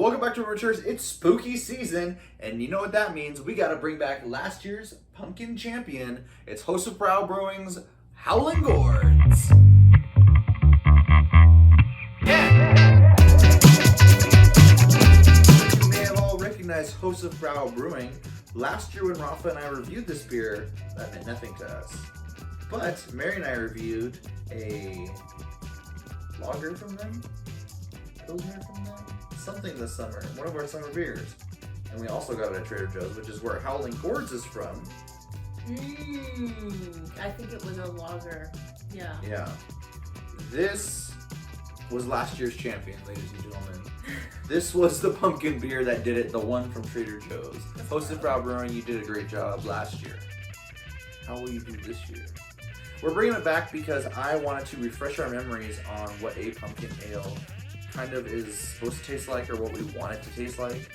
Welcome back to Returns. It's spooky season, and you know what that means. We gotta bring back last year's pumpkin champion. It's Josephbrau Brewing's Howling Gourds. Yeah! You may have all recognized Josephbrau Brewing. Last year when Rafa and I reviewed this beer, that meant nothing to us. But Mary and I reviewed a lager from them? Pilsner from them? Something this summer, one of our summer beers. And we also got it at Trader Joe's, which is where Howling Gourds is from. I think it was a lager. Yeah. Yeah. This was last year's champion, ladies and gentlemen. This was the pumpkin beer that did it, the one from Trader Joe's. Josephbrau Brewing, you did a great job last year. How will you do this year? We're bringing it back because I wanted to refresh our memories on what a pumpkin ale kind of is supposed to taste like, or what we want it to taste like.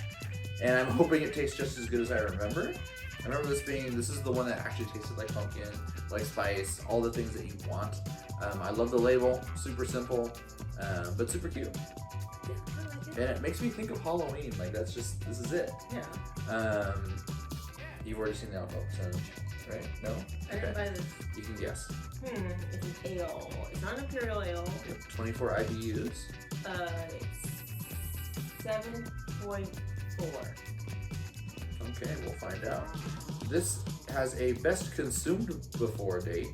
And I'm hoping it tastes just as good as I remember. I remember this is the one that actually tasted like pumpkin, like spice, all the things that you want. I love the label, super simple, but super cute. Yeah, I like it. And it makes me think of Halloween, like this is it. Yeah. You've already seen the alcohol percentage, right? No? I didn't buy this. You can guess. It's an ale. It's not an imperial ale. Yep, 24 IBUs. It's 7.4. Okay, we'll find out. This has a best consumed before date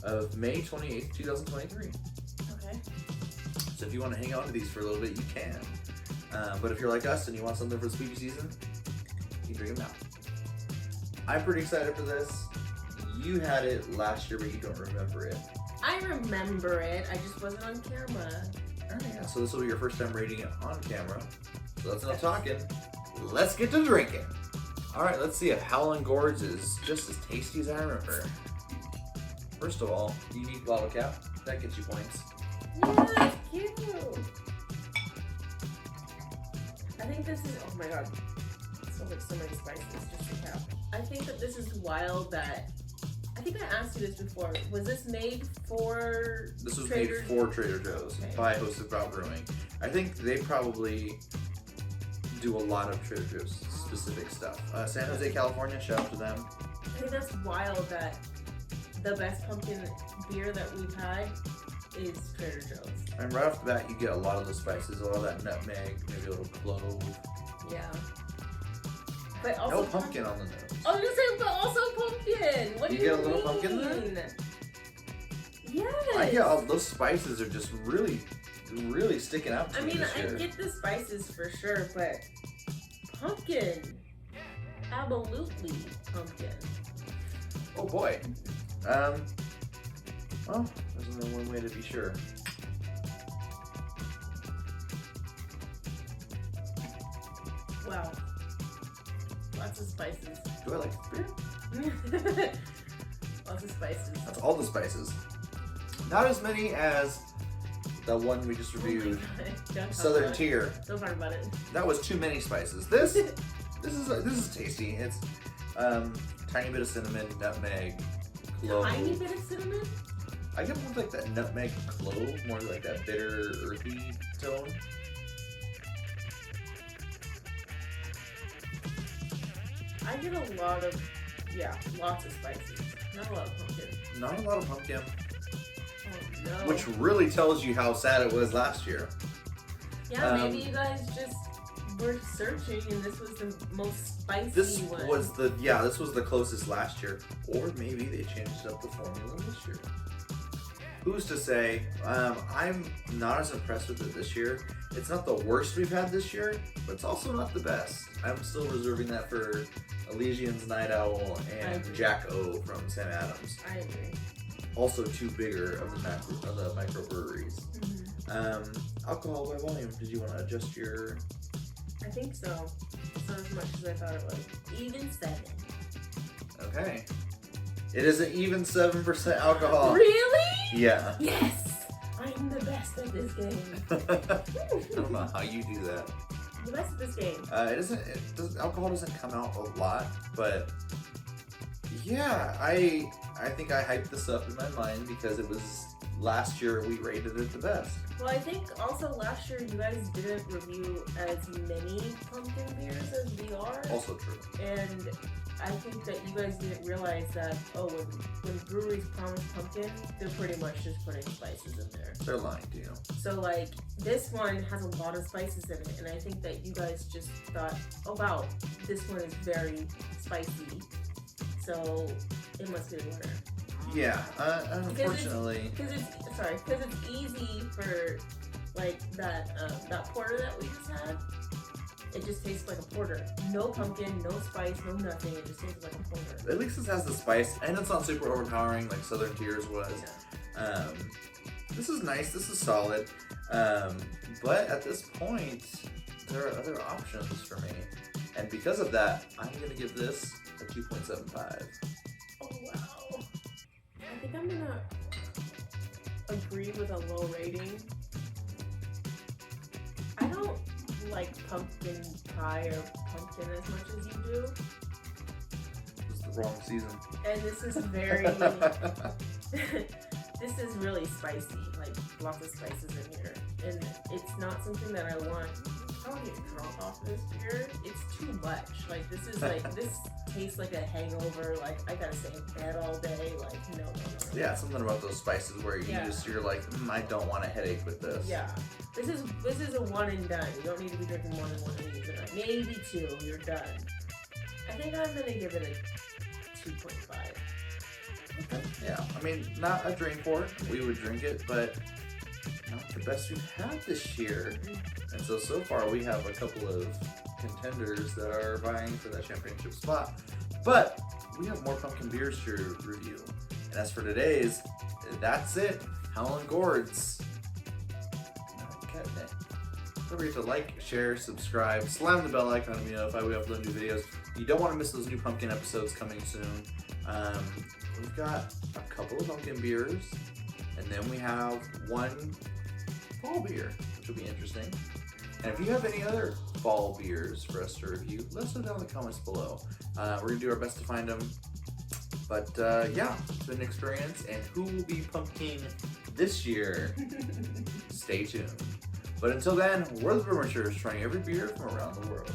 of May 28th, 2023. Okay. So if you want to hang on to these for a little bit, you can. But if you're like us and you want something for the spooky season, you can drink them now. I'm pretty excited for this. You had it last year, but you don't remember it. I remember it. I just wasn't on camera. Alright, yeah, so this will be your first time rating it on camera. So that's enough talking. Let's get to drinking. Alright, let's see if Howling Gourds is just as tasty as I remember. First of all, unique bottle cap. That gets you points. Yeah, it's cute. I think this is, oh my god. It smells like so many spices, just a cap. I think that this is wild that, I think I asked you this before. Was this made for This was Trader made for Trader Joe's by Josephbrau Brewing. I think they probably do a lot of Trader Joe's specific stuff. San Jose, California, shout out to them. I think that's wild that the best pumpkin beer that we've had is Trader Joe's. And right off the bat, you get a lot of the spices, a lot of that nutmeg, maybe a little clove. Yeah. But also No pumpkin on the nose. I was gonna say, but also pumpkin. What do you get a mean? little pumpkin there? Yes. Yeah, all those spices are just really, really sticking out to me this year. I get the spices for sure, but pumpkin. Absolutely pumpkin. Oh boy. Well, there's only one way to be sure. Wow. Lots of spices. Do I like this beer? Lots of spices. That's all the spices. Not as many as the one we just reviewed, Southern Tier. Don't talk about it. That was too many spices. This is tasty. It's tiny bit of cinnamon, nutmeg, clove. Tiny bit of cinnamon? I get more like that nutmeg clove, more like that bitter, earthy tone. I get a lot of, lots of spices. Not a lot of pumpkin. Not a lot of pumpkin. Oh no. Which really tells you how sad it was last year. Yeah, maybe you guys just were searching and this was the most spicy one. This was the closest last year. Or maybe they changed up the formula this year. Who's to say? I'm not as impressed with it this year. It's not the worst we've had this year, but it's also not the best. I'm still reserving that for Elysian's Night Owl and Jack O from Sam Adams. I agree. Also two bigger of the microbreweries. Mm-hmm. Alcohol by volume. Did you want to adjust your? I think so. It's not as much as I thought it was. Even 7. Okay. It is an even 7% alcohol. Really? Yeah. Yes! I'm the best at this game. I don't know how you do that. The best at this game. Alcohol doesn't come out a lot, but yeah, I think I hyped this up in my mind because it was last year we rated it the best. Well, I think also last year you guys didn't review as many pumpkin beers as we are. Also true. And I think that you guys didn't realize that, when breweries promise pumpkin, they're pretty much just putting spices in there. They're lying to you. So, like, this one has a lot of spices in it, and I think that you guys just thought, oh wow, this one is very spicy, so it must be the winner. Yeah, unfortunately. Because it's easy for, like, that porter that we just had. It just tastes like a porter. No pumpkin, no spice, no nothing. It just tastes like a porter. At least this has the spice, and it's not super overpowering like Southern Tiers was. Yeah. This is nice. This is solid. But at this point, there are other options for me, and because of that, I'm gonna give this a 2.75. Oh wow! I think I'm gonna agree with a low rating. I don't like pumpkin pie or pumpkin as much as you do. It's the wrong season. And this is very, this is really spicy, like lots of spices in here. And it's not something that I want. I don't get drunk off this beer. It's too much. Like this tastes like a hangover. Like I gotta stay in bed all day. Like no. Yeah, something about those spices where you're like, I don't want a headache with this. Yeah. This is a one and done. You don't need to be drinking more than one of these a night. Maybe two, you're done. I think I'm gonna give it a 2.5. Okay. Yeah, I mean, not a drink for it. We would drink it, but not the best we've had this year. And so far we have a couple of contenders that are vying for that championship spot. But we have more pumpkin beers to review. And as for today's, that's it. Howling Gourds. Don't forget to like, share, subscribe, slam the bell icon to be notified we upload new videos. You don't want to miss those new pumpkin episodes coming soon. We've got a couple of pumpkin beers, and then we have one fall beer, which will be interesting. And if you have any other fall beers for us to review, let us know down in the comments below. We're going to do our best to find them. But yeah, it's been an experience, and who will be pumpkin this year? Stay tuned. But until then, we're the Brewmasters, trying every beer from around the world.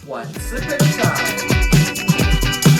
One sip at a time.